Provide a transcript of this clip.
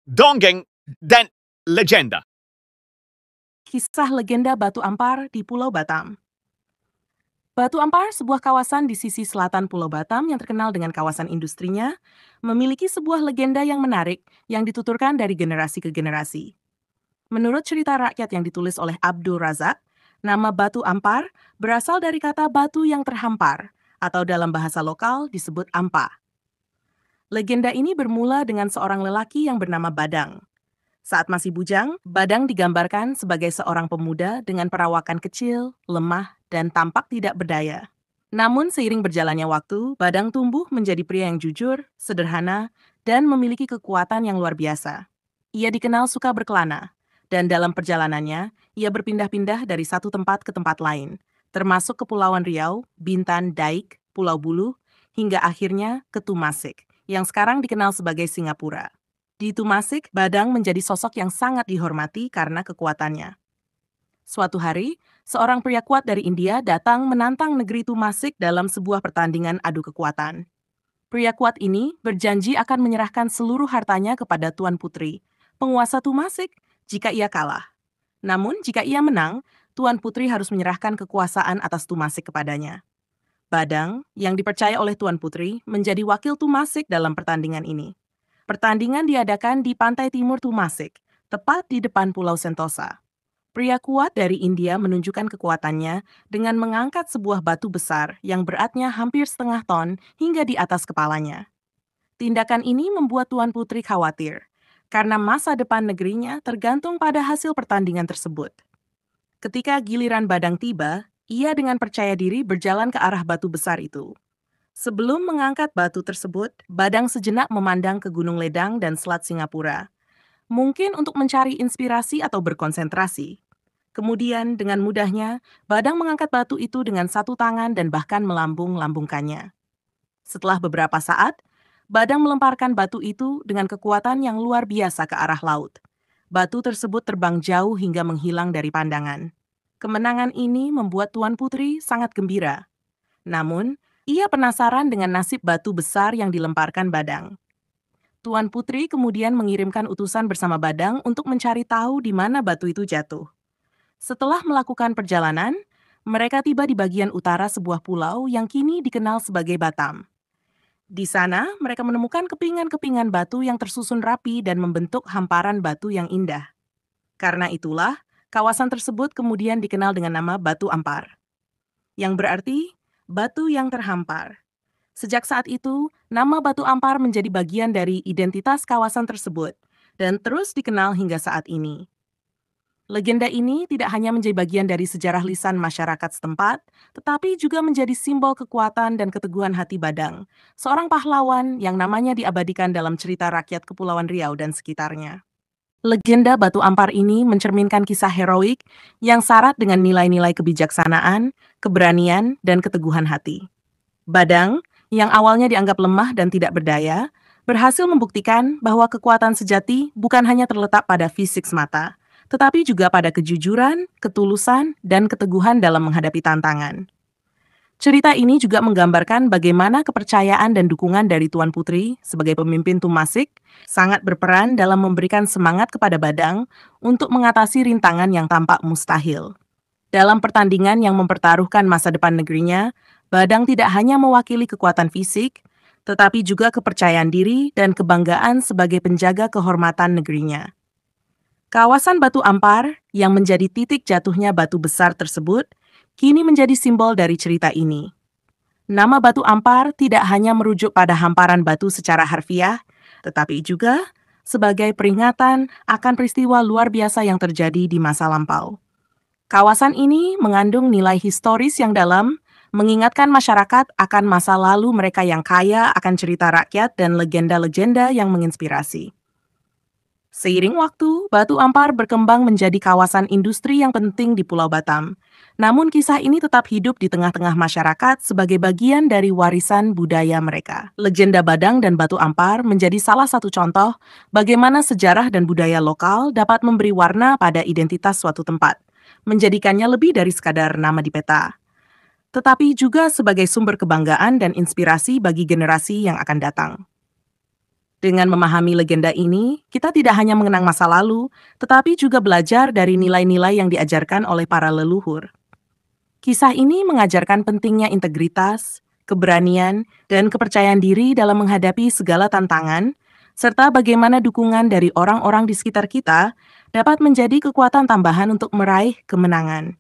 dongeng, dan legenda. Kisah legenda Batu Ampar di Pulau Batam. Batu Ampar, sebuah kawasan di sisi selatan Pulau Batam yang terkenal dengan kawasan industrinya, memiliki sebuah legenda yang menarik yang dituturkan dari generasi ke generasi. Menurut cerita rakyat yang ditulis oleh Abdul Razak, nama Batu Ampar berasal dari kata batu yang terhampar, atau dalam bahasa lokal disebut ampa. Legenda ini bermula dengan seorang lelaki yang bernama Badang. Saat masih bujang, Badang digambarkan sebagai seorang pemuda dengan perawakan kecil, lemah, dan tampak tidak berdaya. Namun seiring berjalannya waktu, Badang tumbuh menjadi pria yang jujur, sederhana, dan memiliki kekuatan yang luar biasa. Ia dikenal suka berkelana, dan dalam perjalanannya, ia berpindah-pindah dari satu tempat ke tempat lain, termasuk Kepulauan Riau, Bintan, Daik, Pulau Buluh, hingga akhirnya ke Tumasik, yang sekarang dikenal sebagai Singapura. Di Tumasik, Badang menjadi sosok yang sangat dihormati karena kekuatannya. Suatu hari, seorang pria kuat dari India datang menantang negeri Tumasik dalam sebuah pertandingan adu kekuatan. Pria kuat ini berjanji akan menyerahkan seluruh hartanya kepada Tuan Putri, penguasa Tumasik, jika ia kalah. Namun, jika ia menang, Tuan Putri harus menyerahkan kekuasaan atas Tumasik kepadanya. Badang, yang dipercaya oleh Tuan Putri, menjadi wakil Tumasik dalam pertandingan ini. Pertandingan diadakan di pantai timur Tumasik, tepat di depan Pulau Sentosa. Pria kuat dari India menunjukkan kekuatannya dengan mengangkat sebuah batu besar yang beratnya hampir setengah ton hingga di atas kepalanya. Tindakan ini membuat Tuan Putri khawatir, karena masa depan negerinya tergantung pada hasil pertandingan tersebut. Ketika giliran Badang tiba, ia dengan percaya diri berjalan ke arah batu besar itu. Sebelum mengangkat batu tersebut, Badang sejenak memandang ke Gunung Ledang dan Selat Singapura. Mungkin untuk mencari inspirasi atau berkonsentrasi. Kemudian, dengan mudahnya, Badang mengangkat batu itu dengan satu tangan dan bahkan melambung-lambungkannya. Setelah beberapa saat, Badang melemparkan batu itu dengan kekuatan yang luar biasa ke arah laut. Batu tersebut terbang jauh hingga menghilang dari pandangan. Kemenangan ini membuat Tuan Putri sangat gembira. Namun, ia penasaran dengan nasib batu besar yang dilemparkan Badang. Tuan Putri kemudian mengirimkan utusan bersama Badang untuk mencari tahu di mana batu itu jatuh. Setelah melakukan perjalanan, mereka tiba di bagian utara sebuah pulau yang kini dikenal sebagai Batam. Di sana, mereka menemukan kepingan-kepingan batu yang tersusun rapi dan membentuk hamparan batu yang indah. Karena itulah, kawasan tersebut kemudian dikenal dengan nama Batu Ampar, yang berarti batu yang terhampar. Sejak saat itu, nama Batu Ampar menjadi bagian dari identitas kawasan tersebut dan terus dikenal hingga saat ini. Legenda ini tidak hanya menjadi bagian dari sejarah lisan masyarakat setempat, tetapi juga menjadi simbol kekuatan dan keteguhan hati Badang, seorang pahlawan yang namanya diabadikan dalam cerita rakyat Kepulauan Riau dan sekitarnya. Legenda Batu Ampar ini mencerminkan kisah heroik yang syarat dengan nilai-nilai kebijaksanaan, keberanian, dan keteguhan hati. Badang, yang awalnya dianggap lemah dan tidak berdaya, berhasil membuktikan bahwa kekuatan sejati bukan hanya terletak pada fisik semata, tetapi juga pada kejujuran, ketulusan, dan keteguhan dalam menghadapi tantangan. Cerita ini juga menggambarkan bagaimana kepercayaan dan dukungan dari Tuan Putri sebagai pemimpin Tumasik sangat berperan dalam memberikan semangat kepada Badang untuk mengatasi rintangan yang tampak mustahil. Dalam pertandingan yang mempertaruhkan masa depan negerinya, Badang tidak hanya mewakili kekuatan fisik, tetapi juga kepercayaan diri dan kebanggaan sebagai penjaga kehormatan negerinya. Kawasan Batu Ampar yang menjadi titik jatuhnya batu besar tersebut kini menjadi simbol dari cerita ini. Nama Batu Ampar tidak hanya merujuk pada hamparan batu secara harfiah, tetapi juga sebagai peringatan akan peristiwa luar biasa yang terjadi di masa lampau. Kawasan ini mengandung nilai historis yang dalam, mengingatkan masyarakat akan masa lalu mereka yang kaya akan cerita rakyat dan legenda-legenda yang menginspirasi. Seiring waktu, Batu Ampar berkembang menjadi kawasan industri yang penting di Pulau Batam. Namun kisah ini tetap hidup di tengah-tengah masyarakat sebagai bagian dari warisan budaya mereka. Legenda Badang dan Batu Ampar menjadi salah satu contoh bagaimana sejarah dan budaya lokal dapat memberi warna pada identitas suatu tempat, menjadikannya lebih dari sekadar nama di peta, tetapi juga sebagai sumber kebanggaan dan inspirasi bagi generasi yang akan datang. Dengan memahami legenda ini, kita tidak hanya mengenang masa lalu, tetapi juga belajar dari nilai-nilai yang diajarkan oleh para leluhur. Kisah ini mengajarkan pentingnya integritas, keberanian, dan kepercayaan diri dalam menghadapi segala tantangan, serta bagaimana dukungan dari orang-orang di sekitar kita dapat menjadi kekuatan tambahan untuk meraih kemenangan.